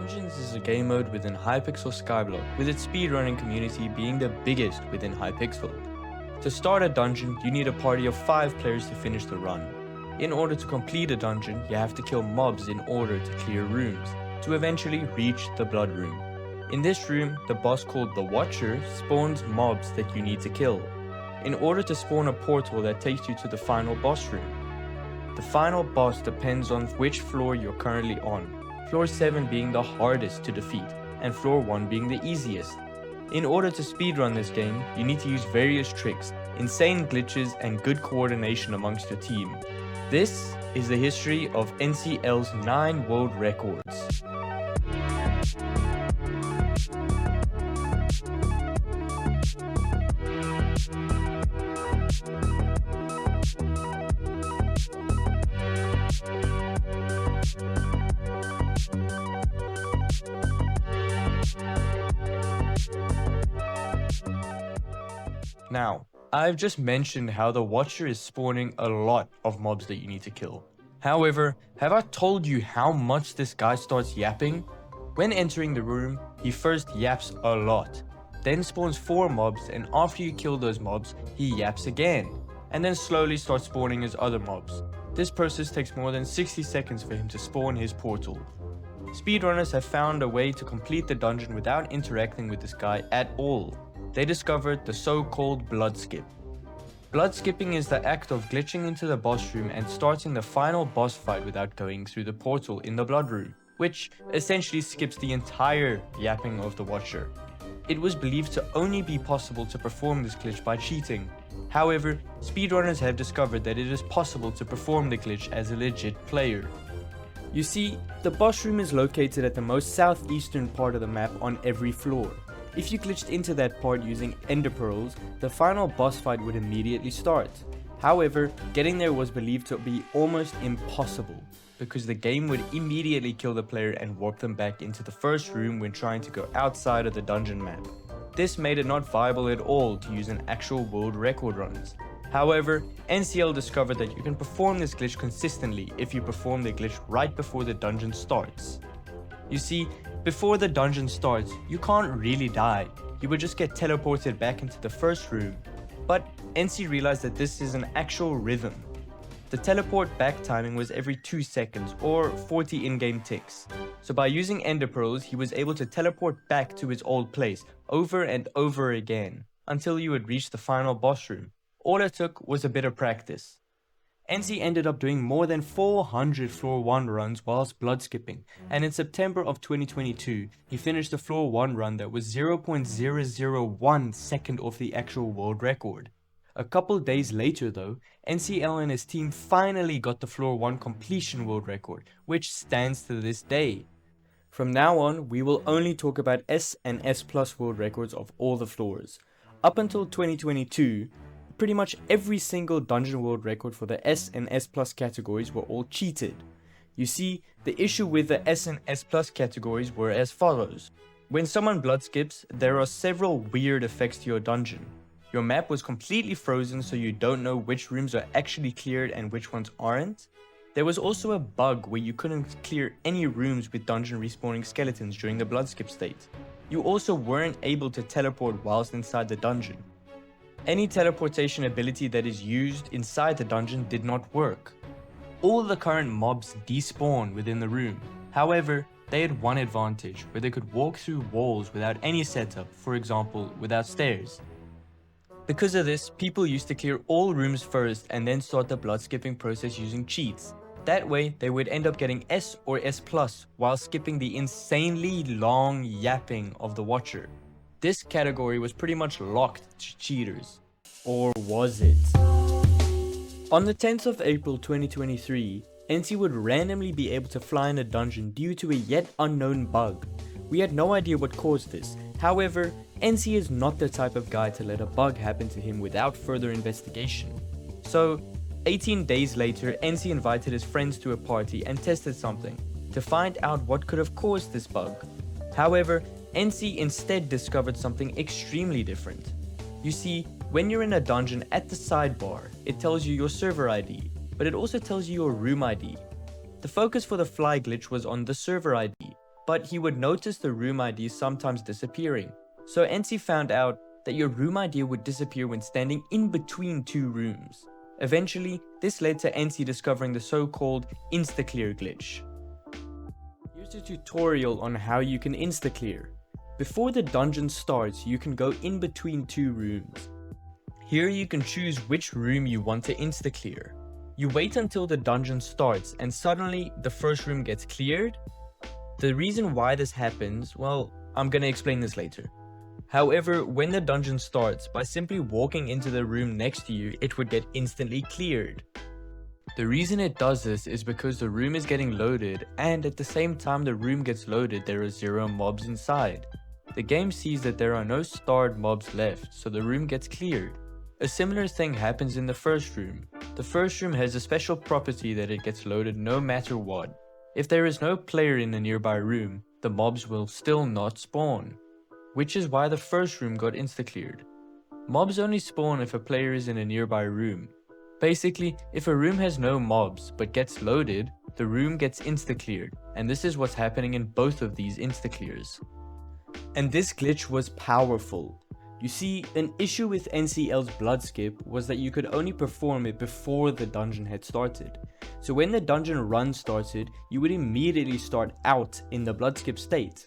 Dungeons is a game mode within Hypixel Skyblock, with its speedrunning community being the biggest within Hypixel. To start a dungeon, you need a party of 5 players to finish the run. In order to complete a dungeon, you have to kill mobs in order to clear rooms, to eventually reach the blood room. In this room, the boss called the Watcher spawns mobs that you need to kill, in order to spawn a portal that takes you to the final boss room. The final boss depends on which floor you're currently on, floor 7 being the hardest to defeat, and floor 1 being the easiest. In order to speedrun this game, you need to use various tricks, insane glitches, and good coordination amongst your team. This is the history of NCL's 9 world records. Now, I've just mentioned how the Watcher is spawning a lot of mobs that you need to kill. However, have I told you how much this guy starts yapping? When entering the room, he first yaps a lot, then spawns 4 mobs, and after you kill those mobs, he yaps again, and then slowly starts spawning his other mobs. This process takes more than 60 seconds for him to spawn his portal. Speedrunners have found a way to complete the dungeon without interacting with this guy at all. They discovered the so-called Bloodskip. Bloodskipping is the act of glitching into the boss room and starting the final boss fight without going through the portal in the blood room, which essentially skips the entire yapping of the Watcher. It was believed to only be possible to perform this glitch by cheating. However, speedrunners have discovered that it is possible to perform the glitch as a legit player. You see, the boss room is located at the most southeastern part of the map on every floor. If you glitched into that part using ender pearls, the final boss fight would immediately start. However, getting there was believed to be almost impossible, because the game would immediately kill the player and warp them back into the first room when trying to go outside of the dungeon map. This made it not viable at all to use an actual world record runs. However, NCL discovered that you can perform this glitch consistently if you perform the glitch right before the dungeon starts. You see, before the dungeon starts, you can't really die, you would just get teleported back into the first room. But NC realized that this is an actual rhythm. The teleport back timing was every 2 seconds or 40 in-game ticks. So by using ender pearls, he was able to teleport back to his old place over and over again, until you would reach the final boss room. All it took was a bit of practice. NC ended up doing more than 400 floor 1 runs whilst bloodskipping, and in September of 2022, he finished a floor 1 run that was 0.001 second off the actual world record. A couple days later though, NCL and his team finally got the floor 1 completion world record, which stands to this day. From now on, we will only talk about S and S Plus world records of all the floors. Up until 2022, pretty much every single dungeon world record for the S and S Plus categories were all cheated. You see, the issue with the S and S Plus categories were as follows. When someone blood skips, there are several weird effects to your dungeon. Your map was completely frozen, so you don't know which rooms are actually cleared and which ones aren't. There was also a bug where you couldn't clear any rooms with dungeon respawning skeletons during the blood skip state. You also weren't able to teleport whilst inside the dungeon. Any teleportation ability that is used inside the dungeon did not work. All the current mobs despawn within the room. However, they had one advantage, where they could walk through walls without any setup, for example, without stairs. Because of this, people used to clear all rooms first and then start the blood skipping process using cheats. That way, they would end up getting S or S Plus while skipping the insanely long yapping of the Watcher. This category was pretty much locked to cheaters. Or was it? On the 10th of April 2023, NC would randomly be able to fly in a dungeon due to a yet unknown bug. We had no idea what caused this. However, NC is not the type of guy to let a bug happen to him without further investigation. So, 18 days later, NC invited his friends to a party and tested something to find out what could have caused this bug. However, NC instead discovered something extremely different. You see, when you're in a dungeon at the sidebar, it tells you your server ID, but it also tells you your room ID. The focus for the fly glitch was on the server ID. but he would notice the room ID sometimes disappearing. So NC found out that your room ID would disappear when standing in between two rooms. Eventually, this led to NC discovering the so-called Instaclear glitch. Here's a tutorial on how you can Instaclear. Before the dungeon starts, you can go in between two rooms. Here you can choose which room you want to Instaclear. You wait until the dungeon starts and suddenly the first room gets cleared. The reason why this happens, well, I'm gonna explain this later. However, when the dungeon starts, by simply walking into the room next to you, it would get instantly cleared. The reason it does this is because the room is getting loaded, and at the same time the room gets loaded, there are 0 mobs inside. The game sees that there are no starred mobs left, so the room gets cleared. A similar thing happens in the first room. The first room has a special property that it gets loaded no matter what. If there is no player in a nearby room, the mobs will still not spawn, which is why the first room got insta-cleared. Mobs only spawn if a player is in a nearby room. Basically, if a room has no mobs but gets loaded, the room gets insta-cleared, and this is what's happening in both of these insta-clears. And this glitch was powerful. You see, an issue with NCL's Bloodskip was that you could only perform it before the dungeon had started. So when the dungeon run started, you would immediately start out in the Bloodskip state.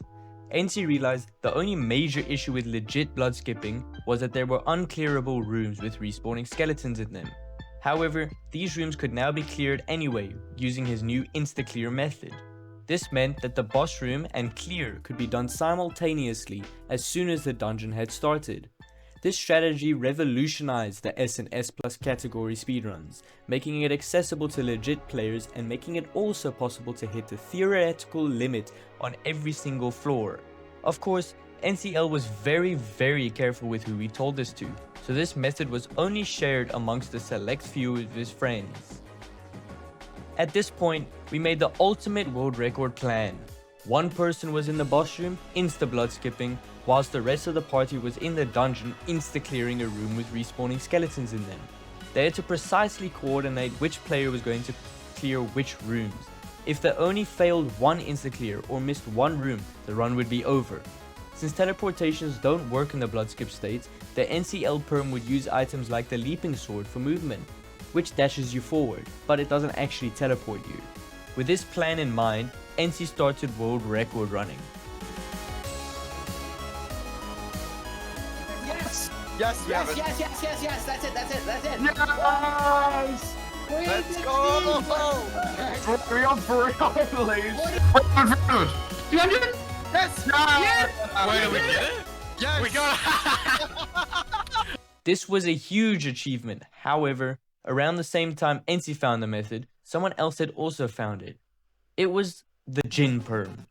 NC realized the only major issue with legit bloodskipping was that there were unclearable rooms with respawning skeletons in them. However, these rooms could now be cleared anyway, using his new Instaclear method. This meant that the boss room and clear could be done simultaneously as soon as the dungeon had started. This strategy revolutionized the S&S Plus category speedruns, making it accessible to legit players and making it also possible to hit the theoretical limit on every single floor. Of course, NCL was very careful with who he told this to, so this method was only shared amongst a select few of his friends. At this point, we made the ultimate world record plan. One person was in the boss room, insta-blood skipping, whilst the rest of the party was in the dungeon, insta-clearing a room with respawning skeletons in them. They had to precisely coordinate which player was going to clear which rooms. If they only failed one insta-clear or missed one room, the run would be over. Since teleportations don't work in the Bloodskip state, the NCL perm would use items like the leaping sword for movement, which dashes you forward, but it doesn't actually teleport you. With this plan in mind, NC started world record running. Yes! Yes, Yes, yes, yes, yes, yes, that's it. Nice! Let's go! For real, please. 300? Yes! Yes! Wait, did we get it? Yes! We got it! This was a huge achievement. However, around the same time NC found the method, someone else had also found it. It was the Jin perm.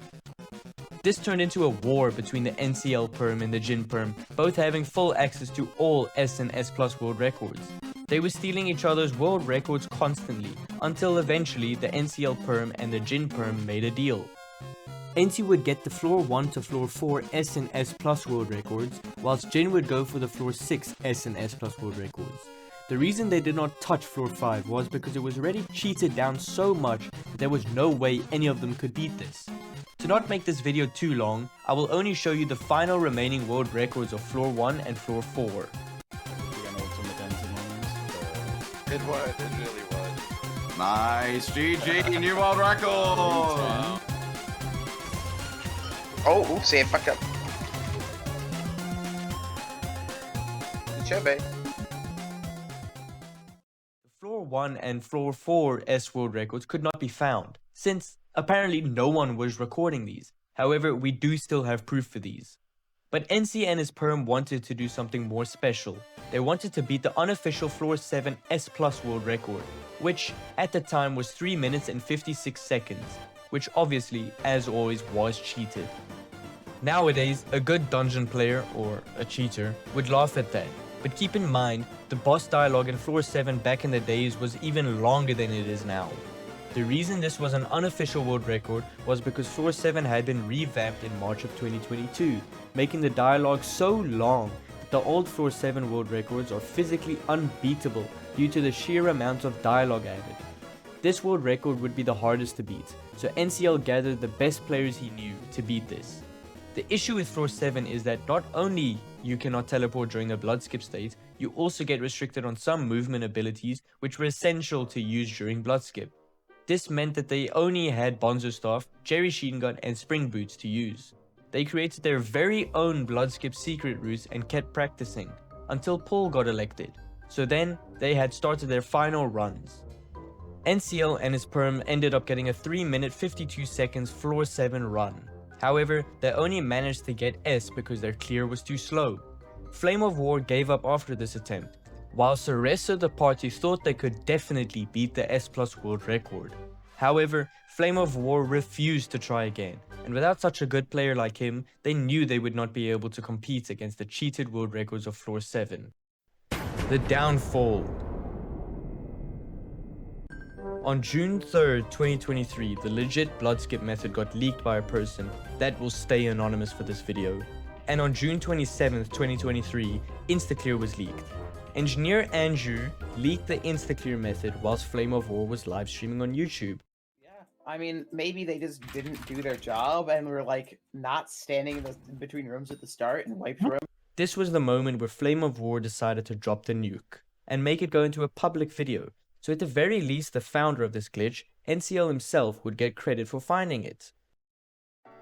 This turned into a war between the NCL perm and the Jin perm, both having full access to all S and S Plus world records. They were stealing each other's world records constantly, until eventually the NCL perm and the Jin perm made a deal. NC would get the floor 1 to floor 4 S and S Plus world records, whilst Jin would go for the floor 6 S and S Plus world records. The reason they did not touch floor 5 was because it was already cheated down so much that there was no way any of them could beat this. To not make this video too long, I will only show you the final remaining world records of floor 1 and floor 4. It would, it really would. Nice, GG, new world record! Oh, save back up. Good job, eh? Floor 1 and floor 4 S world records could not be found, since apparently no one was recording these. However, we do still have proof for these. But NC and his perm wanted to do something more special. They wanted to beat the unofficial floor 7 S Plus world record, which at the time was 3 minutes and 56 seconds, which obviously, as always, was cheated. Nowadays, a good dungeon player, or a cheater, would laugh at that. But keep in mind, the boss dialogue in floor 7 back in the days was even longer than it is now. The reason this was an unofficial world record was because floor 7 had been revamped in March of 2022, making the dialogue so long that the old floor 7 world records are physically unbeatable due to the sheer amount of dialogue added. This world record would be the hardest to beat, so NCL gathered the best players he knew to beat this. The issue with floor 7 is that not only you cannot teleport during the Bloodskip state, you also get restricted on some movement abilities which were essential to use during Bloodskip. This meant that they only had Bonzo Staff, Jerry Sheen Gun and Spring Boots to use. They created their very own Bloodskip secret routes and kept practicing, until Paul got elected, so then they had started their final runs. NCL and his perm ended up getting a 3 minute 52 seconds floor 7 run. However, they only managed to get S because their clear was too slow. Flame of War gave up after this attempt, whilst the rest of the party thought they could definitely beat the S+ world record. However, Flame of War refused to try again, and without such a good player like him, they knew they would not be able to compete against the cheated world records of floor 7. The downfall. On June 3rd, 2023, the legit Bloodskip method got leaked by a person that will stay anonymous for this video. And on June 27th, 2023, Instaclear was leaked. Engineer Andrew leaked the Instaclear method whilst Flame of War was live streaming on YouTube. Yeah, I mean, maybe they just didn't do their job and were like not standing in between rooms at the start and wiped room. This was the moment where Flame of War decided to drop the nuke and make it go into a public video. So at the very least, the founder of this glitch, NCL himself, would get credit for finding it.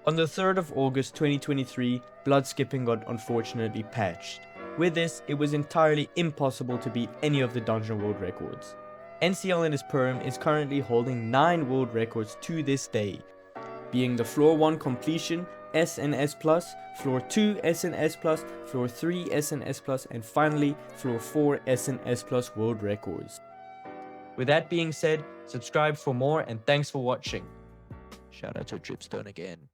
On the 3rd of August 2023, Bloodskipping got unfortunately patched. With this, it was entirely impossible to beat any of the dungeon world records. NCL in his perm is currently holding 9 world records to this day, being the floor 1 completion, S and S+, floor 2 S and S+, floor 3 S and S+, and finally floor 4 S and S+ world records. With that being said, subscribe for more and thanks for watching. Shout out to Dripstone again.